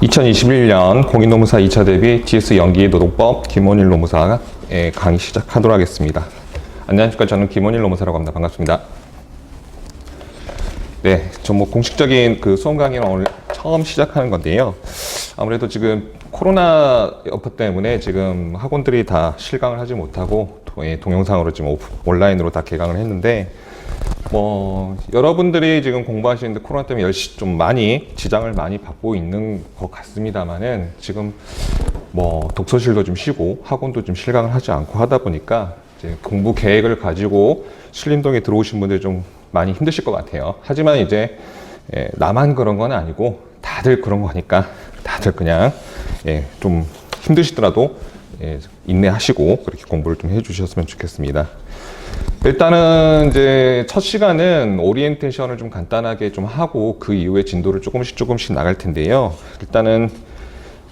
2021년 공인노무사 2차 대비 GS 연기 노동법 김원일 노무사 강의 시작하도록 하겠습니다. 안녕하십니까. 저는 김원일 노무사라고 합니다. 반갑습니다. 네, 저 공식적인 수험 강의는 오늘 처음 시작하는 건데요. 아무래도 지금 코로나 여파 때문에 지금 학원들이 다 실강을 하지 못하고 동영상으로 지금 온라인으로 다 개강을 했는데, 여러분들이 지금 공부하시는데 코로나 때문에 좀 많이 지장을 많이 받고 있는 것 같습니다만은, 지금 독서실도 좀 쉬고 학원도 좀 실강을 하지 않고 하다 보니까 이제 공부 계획을 가지고 신림동에 들어오신 분들 좀 많이 힘드실 것 같아요. 하지만 이제 나만 그런 건 아니고 다들 그런 거니까 다들 그냥 좀 힘드시더라도 인내하시고 그렇게 공부를 좀 해주셨으면 좋겠습니다. 일단은 이제 첫 시간은 오리엔테이션을 좀 간단하게 좀 하고 그 이후에 진도를 조금씩 나갈 텐데요. 일단은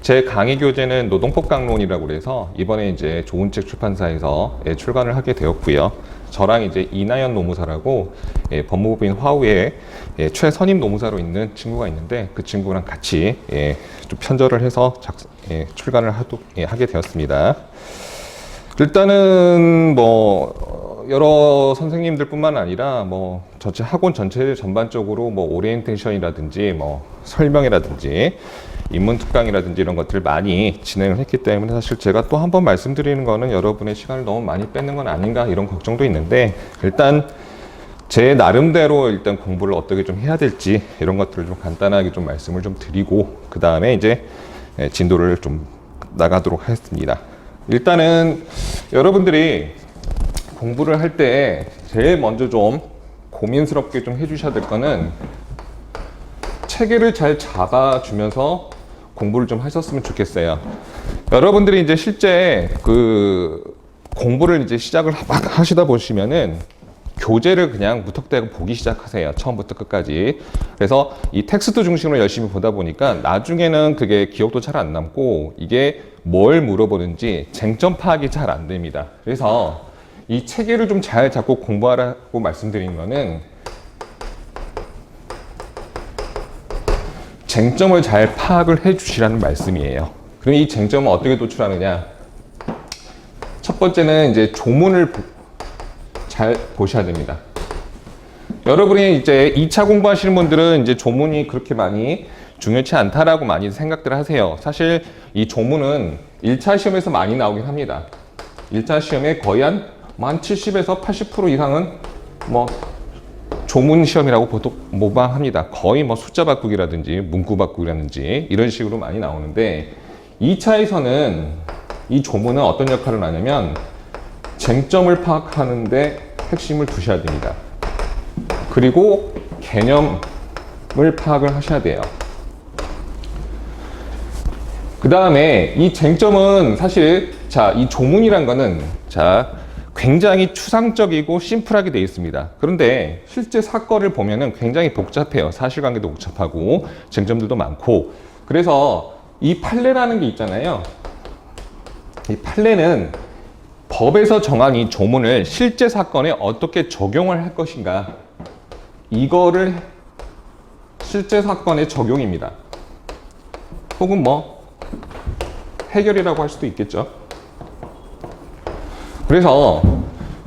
제 강의 교재는 노동법 강론이라고 그래서 이번에 이제 좋은 책 출판사에서 출간을 하게 되었고요. 저랑 이제 이나연 노무사라고 법무부인 화우에 최선임 노무사로 있는 친구가 있는데, 그 친구랑 같이 좀 편절을 해서 출간을 하게 되었습니다. 일단은 여러 선생님들 뿐만 아니라 전체 학원 전체 전반적으로 오리엔테이션이라든지 설명이라든지 인문 특강이라든지 이런 것들을 많이 진행을 했기 때문에, 사실 제가 또 한 번 말씀드리는 거는 여러분의 시간을 너무 많이 뺏는 건 아닌가 이런 걱정도 있는데, 일단 제 나름대로 일단 공부를 어떻게 좀 해야 될지 이런 것들을 좀 간단하게 좀 말씀을 좀 드리고, 그 다음에 이제 진도를 좀 나가도록 하겠습니다. 일단은 여러분들이 공부를 할 때 제일 먼저 좀 고민스럽게 좀 해주셔야 될 거는, 체계를 잘 잡아주면서 공부를 좀 하셨으면 좋겠어요. 여러분들이 이제 실제 공부를 이제 시작을 하시다 보시면은 교재를 그냥 무턱대고 보기 시작하세요. 처음부터 끝까지. 그래서 이 텍스트 중심으로 열심히 보다 보니까 나중에는 그게 기억도 잘 안 남고, 이게 뭘 물어보는지 쟁점 파악이 잘 안 됩니다. 그래서 이 체계를 좀 잘 잡고 공부하라고 말씀드린 거는, 쟁점을 잘 파악을 해 주시라는 말씀이에요. 그럼 이 쟁점은 어떻게 도출하느냐? 첫 번째는 이제 조문을 잘 보셔야 됩니다. 여러분이 이제 2차 공부하시는 분들은 이제 조문이 그렇게 많이 중요치 않다라고 많이 생각들 하세요. 사실 이 조문은 1차 시험에서 많이 나오긴 합니다. 1차 시험에 거의 한 70에서 80% 이상은 조문 시험이라고 보통 모방합니다. 거의 숫자 바꾸기라든지 문구 바꾸기라든지 이런 식으로 많이 나오는데, 2차에서는 이 조문은 어떤 역할을 하냐면 쟁점을 파악하는데 핵심을 두셔야 됩니다. 그리고 개념을 파악을 하셔야 돼요. 그 다음에 이 쟁점은 사실 이 조문이란 거는 굉장히 추상적이고 심플하게 되어 있습니다. 그런데 실제 사건을 보면은 굉장히 복잡해요. 사실관계도 복잡하고 쟁점들도 많고. 그래서 이 판례라는 게 있잖아요. 이 판례는 법에서 정한 이 조문을 실제 사건에 어떻게 적용을 할 것인가, 이거를 실제 사건의 적용입니다. 혹은 해결이라고 할 수도 있겠죠. 그래서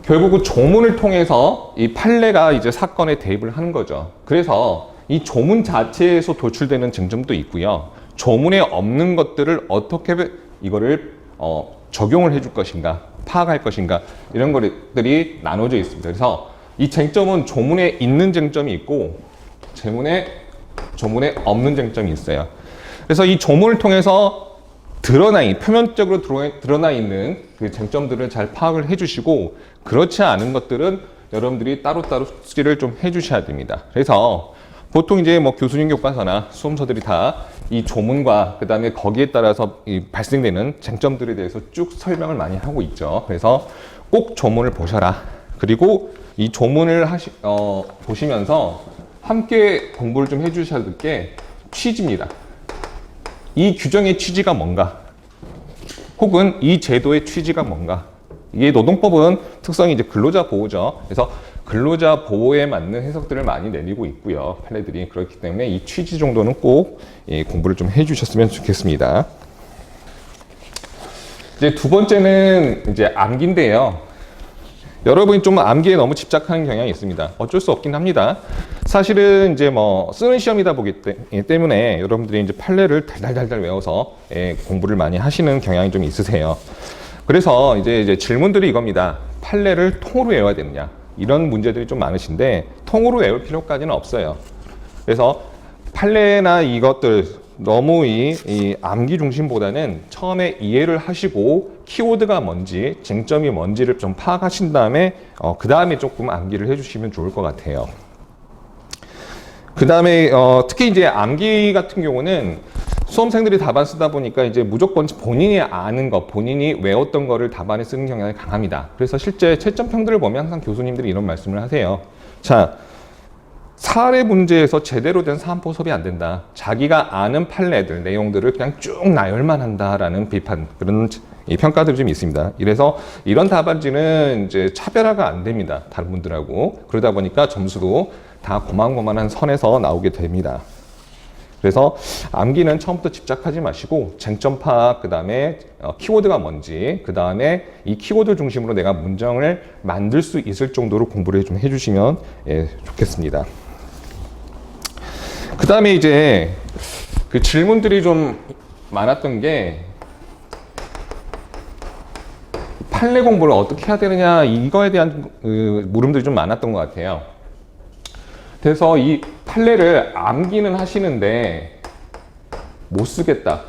결국 조문을 통해서 이 판례가 이제 사건에 대입을 하는 거죠. 그래서 이 조문 자체에서 도출되는 쟁점도 있고요. 조문에 없는 것들을 어떻게 이거를 적용을 해줄 것인가, 파악할 것인가, 이런 것들이 나눠져 있습니다. 그래서 이 쟁점은 조문에 있는 쟁점이 있고 조문에 없는 쟁점이 있어요. 그래서 이 조문을 통해서 표면적으로 드러나 있는 그 쟁점들을 잘 파악을 해주시고, 그렇지 않은 것들은 여러분들이 따로따로 숙지를 좀 해주셔야 됩니다. 그래서 보통 이제 교수님 교과서나 수험서들이 다 이 조문과 그 다음에 거기에 따라서 발생되는 쟁점들에 대해서 쭉 설명을 많이 하고 있죠. 그래서 꼭 조문을 보셔라. 그리고 이 조문을 보시면서 함께 공부를 좀 해주셔야 될 게 취지입니다. 이 규정의 취지가 뭔가, 혹은 이 제도의 취지가 뭔가. 이게 노동법은 특성이 이제 근로자 보호죠. 그래서 근로자 보호에 맞는 해석들을 많이 내리고 있고요. 판례들이. 그렇기 때문에 이 취지 정도는 꼭 공부를 좀 해주셨으면 좋겠습니다. 이제 두 번째는 이제 암기인데요. 여러분이 좀 암기에 너무 집착하는 경향이 있습니다. 어쩔 수 없긴 합니다. 사실은 이제 뭐 쓰는 시험이다 보기 때문에 여러분들이 이제 판례를 달달달달 외워서 공부를 많이 하시는 경향이 좀 있으세요. 그래서 이제 질문들이 이겁니다. 판례를 통으로 외워야 되느냐? 이런 문제들이 좀 많으신데 통으로 외울 필요까지는 없어요. 그래서 판례나 이것들 너무 이 암기 중심보다는 처음에 이해를 하시고 키워드가 뭔지, 쟁점이 뭔지를 좀 파악하신 다음에 그 다음에 조금 암기를 해주시면 좋을 것 같아요. 그 다음에 특히 이제 암기 같은 경우는 수험생들이 답안 쓰다 보니까 이제 무조건 본인이 아는 것, 본인이 외웠던 거를 답안에 쓰는 경향이 강합니다. 그래서 실제 채점평들을 보면 항상 교수님들이 이런 말씀을 하세요. 자, 사례 문제에서 제대로 된 사안포섭이 안 된다. 자기가 아는 판례들, 내용들을 그냥 쭉 나열만 한다라는 비판, 그런 이 평가들이 좀 있습니다. 이래서 이런 답안지는 이제 차별화가 안 됩니다. 다른 분들하고. 그러다 보니까 점수도 다 고만고만한 선에서 나오게 됩니다. 그래서 암기는 처음부터 집착하지 마시고 쟁점 파악, 그 다음에 키워드가 뭔지, 그 다음에 이 키워드 중심으로 내가 문장을 만들 수 있을 정도로 공부를 좀 해주시면 좋겠습니다. 그 다음에 이제 그 질문들이 좀 많았던 게 판례 공부를 어떻게 해야 되느냐, 이거에 대한 물음들이 좀 많았던 것 같아요. 그래서 이 판례를 암기는 하시는데 못 쓰겠다.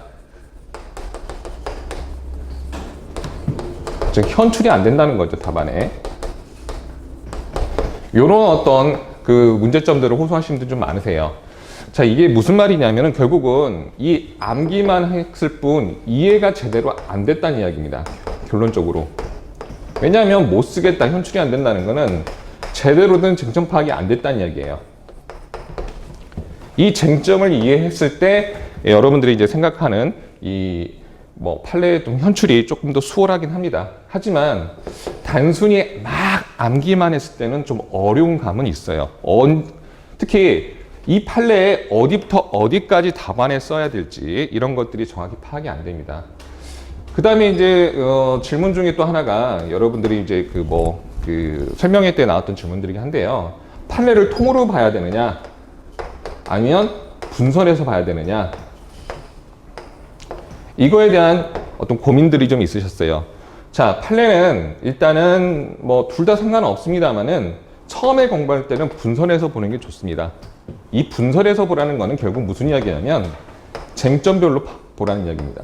즉 현출이 안 된다는 거죠, 답안에. 이런 어떤 그 문제점들을 호소하시는 분들 좀 많으세요. 자, 이게 무슨 말이냐면은 결국은 이 암기만 했을 뿐 이해가 제대로 안 됐다는 이야기입니다. 결론적으로. 왜냐하면 못 쓰겠다, 현출이 안 된다는 거는 제대로 된 쟁점 파악이 안 됐다는 이야기예요. 이 쟁점을 이해했을 때 여러분들이 이제 생각하는 이 뭐 판례의 현출이 조금 더 수월하긴 합니다. 하지만 단순히 막 암기만 했을 때는 좀 어려운 감은 있어요. 특히 이 판례에 어디부터 어디까지 답안에 써야 될지 이런 것들이 정확히 파악이 안 됩니다. 그 다음에 이제 질문 중에 또 하나가 여러분들이 이제 그 설명회 때 나왔던 질문들이긴 한데요. 판례를 통으로 봐야 되느냐, 아니면 분선해서 봐야 되느냐, 이거에 대한 어떤 고민들이 좀 있으셨어요. 자, 판례는 일단은 뭐 둘 다 상관은 없습니다만은 처음에 공부할 때는 분선해서 보는 게 좋습니다. 이 분선해서 보라는 거는 결국 무슨 이야기냐면 쟁점별로 보라는 이야기입니다.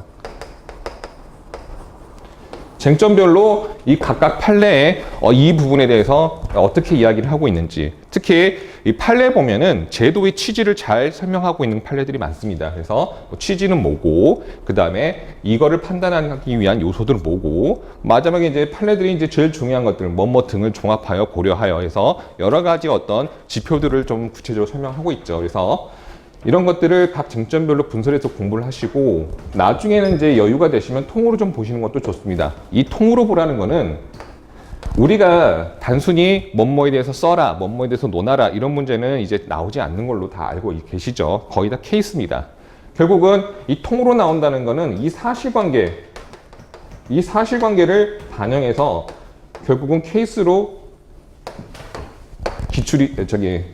쟁점별로 이 각각 판례의 이 부분에 대해서 어떻게 이야기를 하고 있는지, 특히 이 판례 보면은 제도의 취지를 잘 설명하고 있는 판례들이 많습니다. 그래서 취지는 뭐고, 그 다음에 이거를 판단하기 위한 요소들은 뭐고, 마지막에 이제 판례들이 이제 제일 중요한 것들, 뭐뭐 등을 종합하여 고려하여 해서 여러 가지 어떤 지표들을 좀 구체적으로 설명하고 있죠. 그래서 이런 것들을 각 쟁점별로 분석해서 공부를 하시고 나중에는 이제 여유가 되시면 통으로 좀 보시는 것도 좋습니다. 이 통으로 보라는 거는 우리가 단순히 뭐뭐에 대해서 써라, 뭐뭐에 대해서 논하라 이런 문제는 이제 나오지 않는 걸로 다 알고 계시죠. 거의 다 케이스입니다. 결국은 이 통으로 나온다는 거는 이 사실관계를 반영해서 결국은 케이스로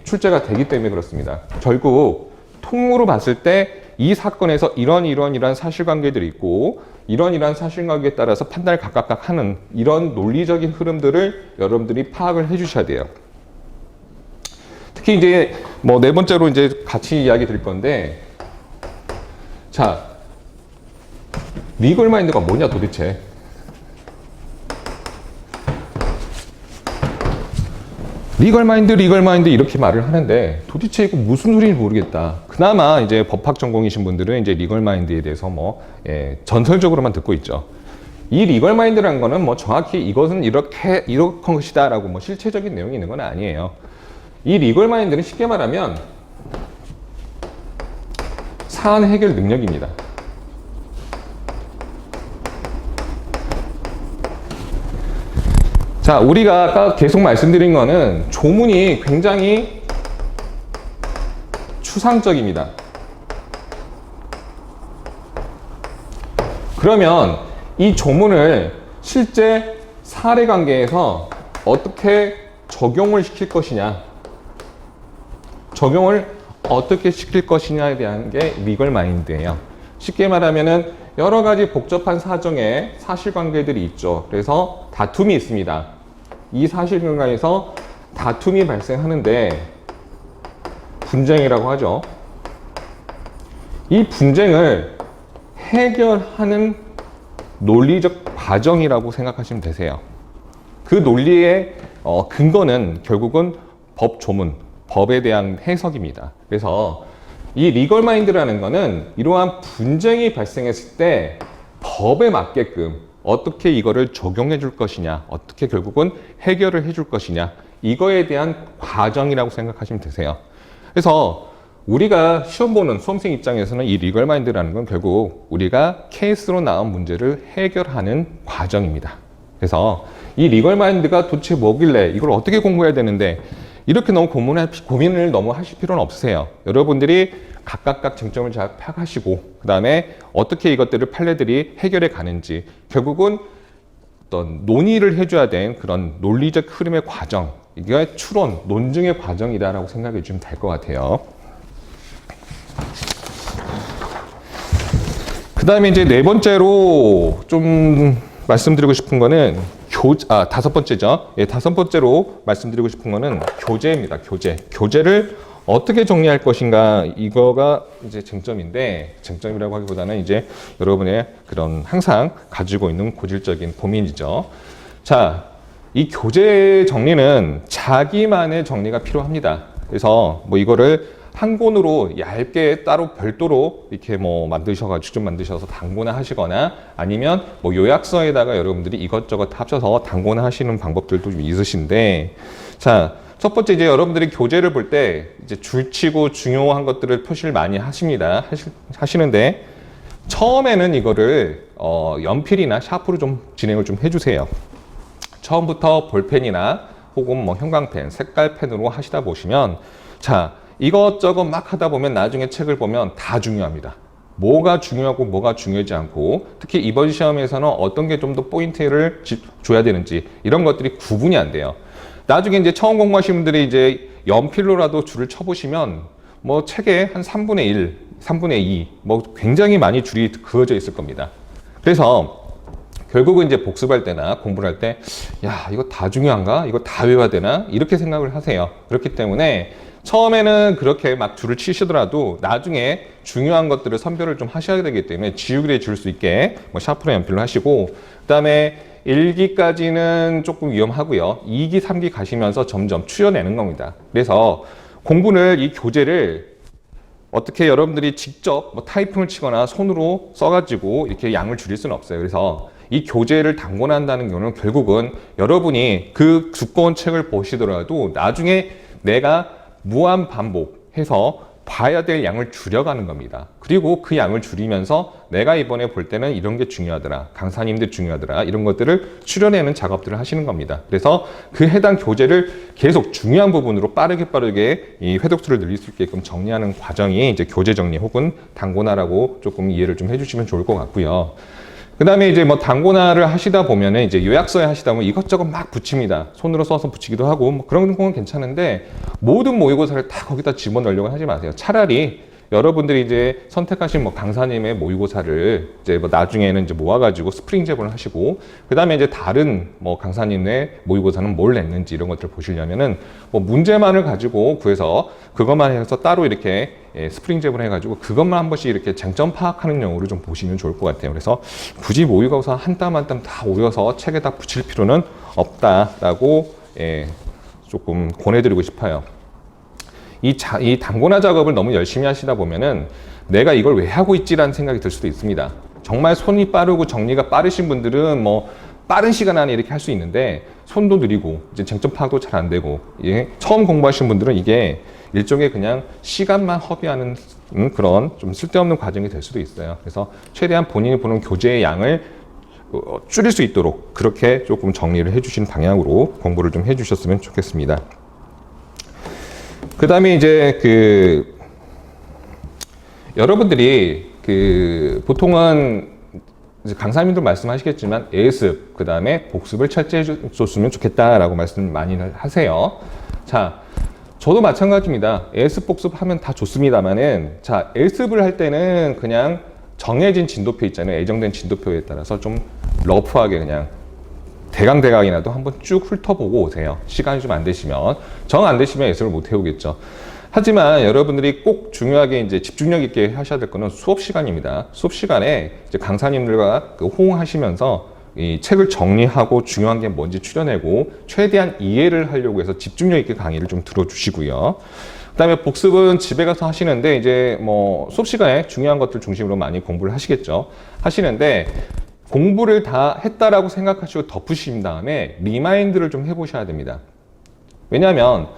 출제가 되기 때문에 그렇습니다. 결국 통으로 봤을 때 이 사건에서 이런 사실관계들이 있고 이런 사실관계에 따라서 판단을 각각 하는 이런 논리적인 흐름들을 여러분들이 파악을 해 주셔야 돼요. 특히 이제 뭐 네 번째로 이제 같이 이야기 드릴 건데, 자, 리걸 마인드가 뭐냐 도대체. 리걸 마인드 이렇게 말을 하는데 도대체 이거 무슨 소리인지 모르겠다. 그나마 이제 법학 전공이신 분들은 이제 리걸 마인드에 대해서 전설적으로만 듣고 있죠. 이 리걸 마인드라는 거는 뭐 정확히 이것은 이런 것이다라고 뭐 실체적인 내용이 있는 건 아니에요. 이 리걸 마인드는 쉽게 말하면 사안 해결 능력입니다. 자, 우리가 아까 계속 말씀드린 거는 조문이 굉장히 추상적입니다. 그러면 이 조문을 실제 사례관계에서 어떻게 적용을 시킬 것이냐, 적용을 어떻게 시킬 것이냐에 대한 게 리걸 마인드예요. 쉽게 말하면은 여러 가지 복잡한 사정에 사실관계들이 있죠. 그래서 다툼이 있습니다. 이 사실관계에서 다툼이 발생하는데 분쟁이라고 하죠. 이 분쟁을 해결하는 논리적 과정이라고 생각하시면 되세요. 그 논리의 근거는 결국은 법 조문, 법에 대한 해석입니다. 그래서 이 리걸 마인드라는 거는 이러한 분쟁이 발생했을 때 법에 맞게끔 어떻게 이거를 적용해 줄 것이냐, 어떻게 결국은 해결을 해 줄 것이냐, 이거에 대한 과정이라고 생각하시면 되세요. 그래서 우리가 시험 보는 수험생 입장에서는 이 리걸 마인드라는 건 결국 우리가 케이스로 나온 문제를 해결하는 과정입니다. 그래서 이 리걸 마인드가 도대체 뭐길래 이걸 어떻게 공부해야 되는데 이렇게 너무 고민을 너무 하실 필요는 없으세요. 여러분들이 각각 쟁점을 잘 파악하시고 그 다음에 어떻게 이것들을 판례들이 해결해 가는지 결국은 어떤 논의를 해줘야 되는 그런 논리적 흐름의 과정, 이게 추론, 논증의 과정이다라고 생각해 주시면 될 것 같아요. 그 다음에 이제 네 번째로 좀 말씀드리고 싶은 거는 다섯 번째죠. 예, 다섯 번째로 말씀드리고 싶은 거는 교재입니다. 교재를 어떻게 정리할 것인가, 이거가 이제 쟁점인데, 쟁점이라고 하기보다는 이제 여러분의 그런 항상 가지고 있는 고질적인 고민이죠. 자, 이 교재 정리는 자기만의 정리가 필요합니다. 그래서 뭐 이거를 한 권으로 얇게 따로 별도로 이렇게 뭐 직접 만드셔서 단권화 하시거나 아니면 뭐 요약서에다가 여러분들이 이것저것 합쳐서 단권화 하시는 방법들도 좀 있으신데, 자, 첫 번째 이제 여러분들이 교재를 볼 때 이제 줄치고 중요한 것들을 표시를 많이 하시는데 처음에는 이거를 연필이나 샤프로 좀 진행을 좀 해주세요. 처음부터 볼펜이나 혹은 뭐 형광펜, 색깔펜으로 하시다 보시면, 자, 이것저것 막 하다 보면 나중에 책을 보면 다 중요합니다. 뭐가 중요하고 뭐가 중요하지 않고, 특히 이번 시험에서는 어떤 게 좀 더 포인트를 줘야 되는지 이런 것들이 구분이 안 돼요. 나중에 이제 처음 공부하시는 분들이 이제 연필로라도 줄을 쳐보시면 뭐 책에 한 3분의 1, 3분의 2, 뭐 굉장히 많이 줄이 그어져 있을 겁니다. 그래서 결국은 이제 복습할 때나 공부를 할 때, 야, 이거 다 중요한가? 이거 다 외워야 되나? 이렇게 생각을 하세요. 그렇기 때문에 처음에는 그렇게 막 줄을 치시더라도 나중에 중요한 것들을 선별을 좀 하셔야 되기 때문에 지우개를 줄 수 있게 뭐 샤프나 연필로 하시고, 그 다음에 1기까지는 조금 위험하고요. 2기, 3기 가시면서 점점 추려내는 겁니다. 그래서 공부를, 이 교재를 어떻게 여러분들이 직접 뭐 타이핑을 치거나 손으로 써가지고 이렇게 양을 줄일 수는 없어요. 그래서 이 교재를 단권한다는 경우는 결국은 여러분이 그 두꺼운 책을 보시더라도 나중에 내가 무한 반복해서 봐야 될 양을 줄여가는 겁니다. 그리고 그 양을 줄이면서 내가 이번에 볼 때는 이런 게 중요하더라, 강사님들 중요하더라, 이런 것들을 추려내는 작업들을 하시는 겁니다. 그래서 그 해당 교재를 계속 중요한 부분으로 빠르게 이 회독수를 늘릴 수 있게끔 정리하는 과정이 이제 교재 정리 혹은 단권화라고 조금 이해를 좀 해주시면 좋을 것 같고요. 그 다음에 이제 뭐 단권화를 하시다 보면은 이제 요약서에 하시다 보면 이것저것 막 붙입니다. 손으로 써서 붙이기도 하고 뭐 그런 건 괜찮은데 모든 모의고사를 다 거기다 집어넣으려고 하지 마세요. 차라리 여러분들이 이제 선택하신 뭐 강사님의 모의고사를 이제 뭐 나중에는 이제 모아가지고 스프링 제본을 하시고, 그 다음에 이제 다른 뭐 강사님의 모의고사는 뭘 냈는지 이런 것들을 보시려면은 뭐 문제만을 가지고 구해서 그것만 해서 따로 이렇게 스프링 제본 해가지고 그것만 한 번씩 이렇게 쟁점 파악하는 용으로 좀 보시면 좋을 것 같아요. 그래서 굳이 모의고사 한 땀 한 땀 다 오여서 책에다 붙일 필요는 없다라고 조금 권해드리고 싶어요. 이 단권화 작업을 너무 열심히 하시다 보면은 내가 이걸 왜 하고 있지라는 생각이 들 수도 있습니다. 정말 손이 빠르고 정리가 빠르신 분들은 뭐 빠른 시간 안에 이렇게 할 수 있는데 손도 느리고 이제 쟁점 파악도 잘 안 되고, 처음 공부하신 분들은 이게 일종의 그냥 시간만 허비하는 그런 좀 쓸데없는 과정이 될 수도 있어요. 그래서 최대한 본인이 보는 교재의 양을 줄일 수 있도록 그렇게 조금 정리를 해주신 방향으로 공부를 좀 해주셨으면 좋겠습니다. 그 다음에 이제 여러분들이 보통은 이제 강사님들 말씀하시겠지만 예습, 그 다음에 복습을 철저히 해줬으면 좋겠다라고 말씀 많이 하세요. 자, 저도 마찬가지입니다. 예습, 복습하면 다 좋습니다만은, 자, 예습을 할 때는 그냥 정해진 진도표 있잖아요. 예정된 진도표에 따라서 좀 러프하게 그냥 대강이라도 한번 쭉 훑어보고 오세요. 시간이 좀 안 되시면. 정 안 되시면 예습을 못 해오겠죠. 하지만 여러분들이 꼭 중요하게 이제 집중력 있게 하셔야 될 거는 수업 시간입니다. 수업 시간에 이제 강사님들과 호응하시면서 이 책을 정리하고 중요한 게 뭔지 추려내고 최대한 이해를 하려고 해서 집중력 있게 강의를 좀 들어주시고요. 그다음에 복습은 집에 가서 하시는데 이제 뭐 수업 시간에 중요한 것들 중심으로 많이 공부를 하시겠죠. 하시는데 공부를 다 했다라고 생각하시고 덮으신 다음에 리마인드를 좀 해보셔야 됩니다. 왜냐하면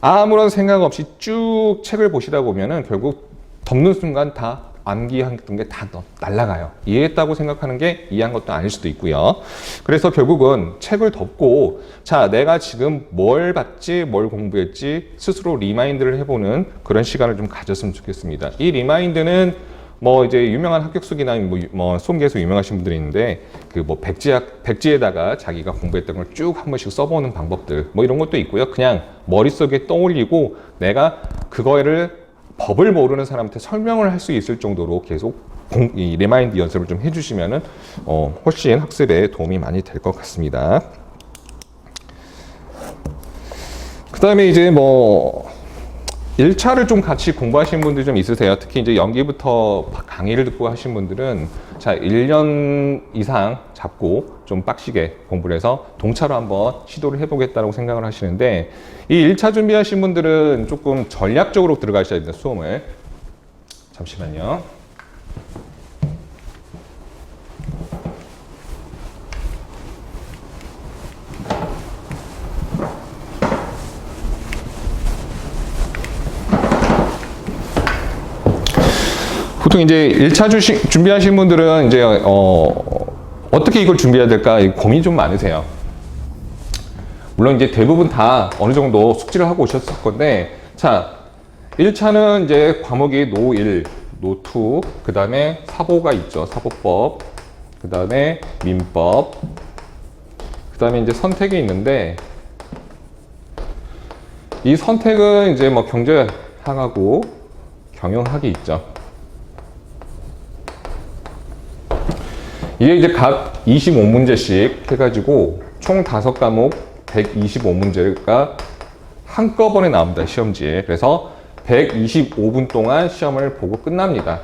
아무런 생각 없이 쭉 책을 보시다 보면은 결국 덮는 순간 다 암기했던 게 다 날아가요. 이해했다고 생각하는 게 이해한 것도 아닐 수도 있고요. 그래서 결국은 책을 덮고 자, 내가 지금 뭘 봤지, 뭘 공부했지 스스로 리마인드를 해보는 그런 시간을 좀 가졌으면 좋겠습니다. 이 리마인드는 뭐 이제 유명한 합격수기나 뭐 수험계에서 유명하신 분들이 있는데 그 뭐 백지에다가 자기가 공부했던 걸 쭉 한 번씩 써보는 방법들 뭐 이런 것도 있고요. 그냥 머릿속에 떠올리고 내가 그거를 법을 모르는 사람한테 설명을 할 수 있을 정도로 계속 이 리마인드 연습을 좀 해주시면은 훨씬 학습에 도움이 많이 될 것 같습니다. 그 다음에 이제 뭐 1차를 좀 같이 공부하시는 분들이 좀 있으세요. 특히 이제 연기부터 강의를 듣고 하신 분들은 자, 1년 이상 잡고 좀 빡시게 공부를 해서 동차로 한번 시도를 해보겠다고 생각을 하시는데 이 1차 준비하신 분들은 조금 전략적으로 들어가셔야 됩니다. 수험을. 잠시만요. 보통 이제 1차 준비하신 분들은 이제 어떻게 이걸 준비해야 될까 고민이 좀 많으세요. 물론 이제 대부분 다 어느 정도 숙지를 하고 오셨을 건데, 자, 1차는 이제 과목이 노 1, 노 2, 그 다음에 사보가 있죠. 사보법, 그 다음에 민법, 그 다음에 이제 선택이 있는데, 이 선택은 이제 뭐 경제학하고 경영학이 있죠. 이게 이제 각 25문제씩 해가지고 총 5과목 125문제가 한꺼번에 나옵니다. 시험지에. 그래서 125분 동안 시험을 보고 끝납니다.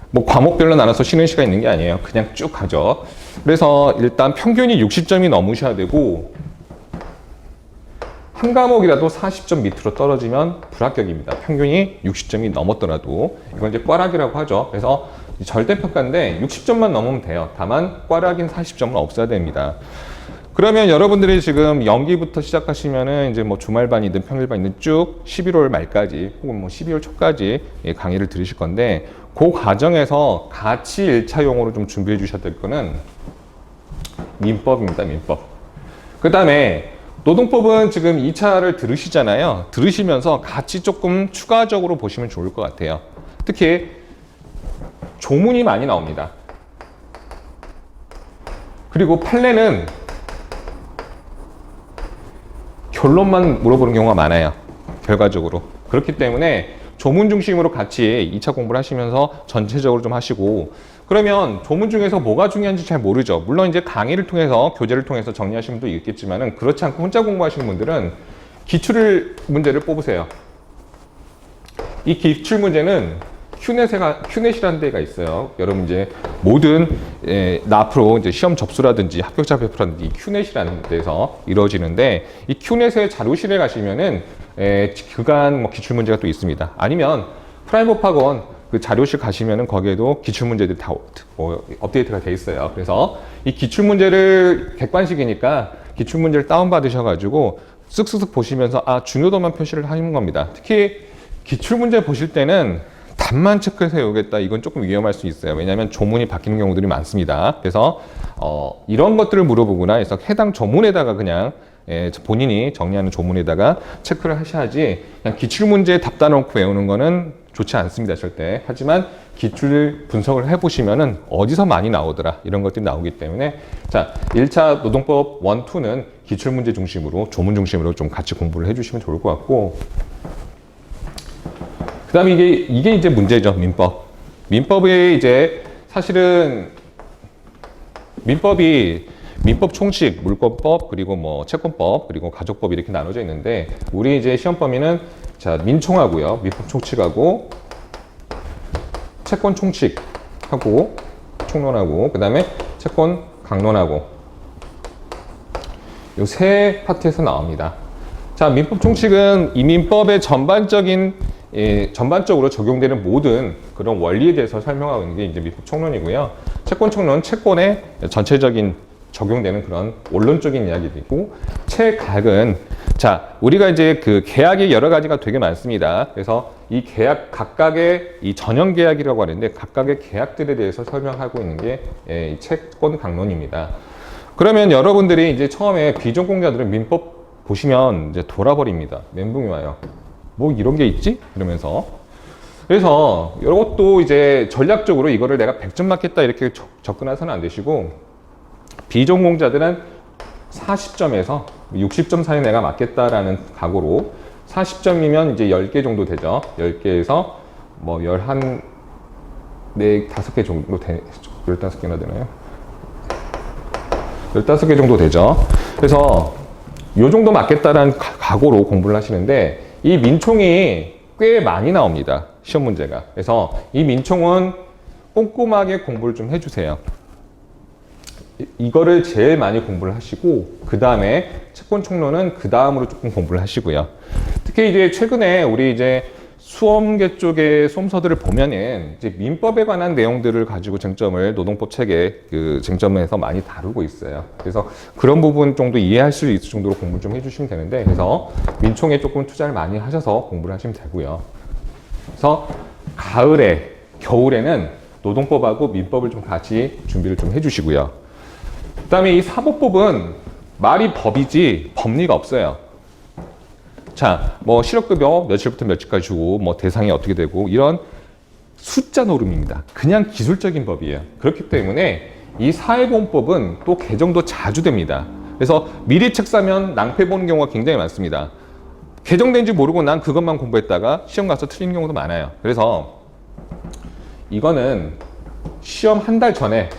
뭐 과목별로 나눠서 쉬는 시간 있는 게 아니에요. 그냥 쭉 가죠. 그래서 일단 평균이 60점이 넘으셔야 되고 한 과목이라도 40점 밑으로 떨어지면 불합격입니다. 평균이 60점이 넘었더라도. 이건 이제 꽈락이라고 하죠. 그래서 절대평가인데 60점만 넘으면 돼요. 다만 꽈락인 40점은 없어야 됩니다. 그러면 여러분들이 지금 연기부터 시작하시면은 이제 뭐 주말반이든 평일반이든 쭉 11월 말까지 혹은 뭐 12월 초까지 강의를 들으실 건데 그 과정에서 같이 1차용으로 좀 준비해 주셔야 될 거는 민법입니다. 민법. 그 다음에 노동법은 지금 2차를 들으시잖아요. 들으시면서 같이 조금 추가적으로 보시면 좋을 것 같아요. 특히 조문이 많이 나옵니다. 그리고 판례는 결론만 물어보는 경우가 많아요. 결과적으로. 그렇기 때문에 조문 중심으로 같이 2차 공부를 하시면서 전체적으로 좀 하시고 그러면 조문 중에서 뭐가 중요한지 잘 모르죠. 물론 이제 강의를 통해서 교재를 통해서 정리하시는 분도 있겠지만은 그렇지 않고 혼자 공부하시는 분들은 기출 문제를 뽑으세요. 이 기출 문제는 큐넷이라는 데가 있어요. 여러분 이제 모든 나 앞으로 이제 시험 접수라든지 합격자 배포라든지 이 큐넷이라는 데서 이루어지는데 이 큐넷의 자료실에 가시면은 그간 뭐 기출 문제가 또 있습니다. 아니면 프라임업 학원 그 자료실 가시면은 거기에도 기출 문제들이 다 업데이트가 돼 있어요. 그래서 이 기출 문제를 객관식이니까 기출 문제를 다운 받으셔가지고 쓱쓱쓱 보시면서 중요도만 표시를 하는 겁니다. 특히 기출 문제 보실 때는 답만 체크해서 외우겠다. 이건 조금 위험할 수 있어요. 왜냐하면 조문이 바뀌는 경우들이 많습니다. 그래서 이런 것들을 물어보거나 해서 해당 조문에다가 그냥 본인이 정리하는 조문에다가 체크를 하셔야지 그냥 기출문제에 답 다 넣고 외우는 거는 좋지 않습니다. 절대. 하지만 기출 분석을 해보시면은 어디서 많이 나오더라 이런 것들이 나오기 때문에 자 1차 노동법 1, 2는 기출문제 중심으로 조문 중심으로 좀 같이 공부를 해주시면 좋을 것 같고 그 다음에 이게 이제 문제죠. 민법이 이제 사실은 민법 총칙, 물권법, 그리고 뭐 채권법, 그리고 가족법 이렇게 나눠져 있는데 우리 이제 시험 범위는 자 민총하고요, 민법 총칙하고 채권 총칙하고 총론하고 그 다음에 채권 강론하고 요 세 파트에서 나옵니다. 자 민법 총칙은 이 민법의 전반적으로 적용되는 모든 그런 원리에 대해서 설명하고 있는 게 이제 민법 총론이고요. 채권 총론, 채권의 전체적인 적용되는 그런 원론적인 이야기이고, 채각은 자 우리가 이제 그 계약이 여러 가지가 되게 많습니다. 그래서 이 계약 각각의 이 전형 계약이라고 하는데 각각의 계약들에 대해서 설명하고 있는 게 이 채권 강론입니다. 그러면 여러분들이 이제 처음에 비전공자들은 민법 보시면 이제 돌아버립니다. 멘붕이 와요. 뭐 이런 게 있지? 이러면서. 그래서 이것도 이제 전략적으로 이거를 내가 100점 맞겠다 이렇게 접근해서는 안 되시고 비전공자들은 40점에서 60점 사이 내가 맞겠다라는 각오로 40점이면 이제 10개 정도 되죠. 10개에서 뭐 5개 정도 15개나 되나요? 15개 정도 되죠. 그래서 요 정도 맞겠다라는 각오로 공부를 하시는데 이 민총이 꽤 많이 나옵니다. 시험 문제가. 그래서 이 민총은 꼼꼼하게 공부를 좀 해주세요. 이거를 제일 많이 공부를 하시고 그 다음에 채권 총론은 그 다음으로 조금 공부를 하시고요. 특히 이제 최근에 우리 이제 수험계 쪽의 수험서들을 보면은 이제 민법에 관한 내용들을 가지고 쟁점을 노동법 책에 그 쟁점에서 많이 다루고 있어요. 그래서 그런 부분 정도 이해할 수 있을 정도로 공부를 좀 해주시면 되는데 그래서 민총에 조금 투자를 많이 하셔서 공부를 하시면 되고요. 그래서 가을에 겨울에는 노동법하고 민법을 좀 같이 준비를 좀 해주시고요. 그 다음에 이 사법법은 말이 법이지 법리가 없어요. 자, 뭐 실업급여 며칠부터 며칠까지 주고 뭐 대상이 어떻게 되고 이런 숫자 노름입니다. 그냥 기술적인 법이에요. 그렇기 때문에 이 사회보험법은 또 개정도 자주 됩니다. 그래서 미리 책 사면 낭패 보는 경우가 굉장히 많습니다. 개정된지 모르고 난 그것만 공부했다가 시험 가서 틀린 경우도 많아요. 그래서 이거는 시험 한 달 전에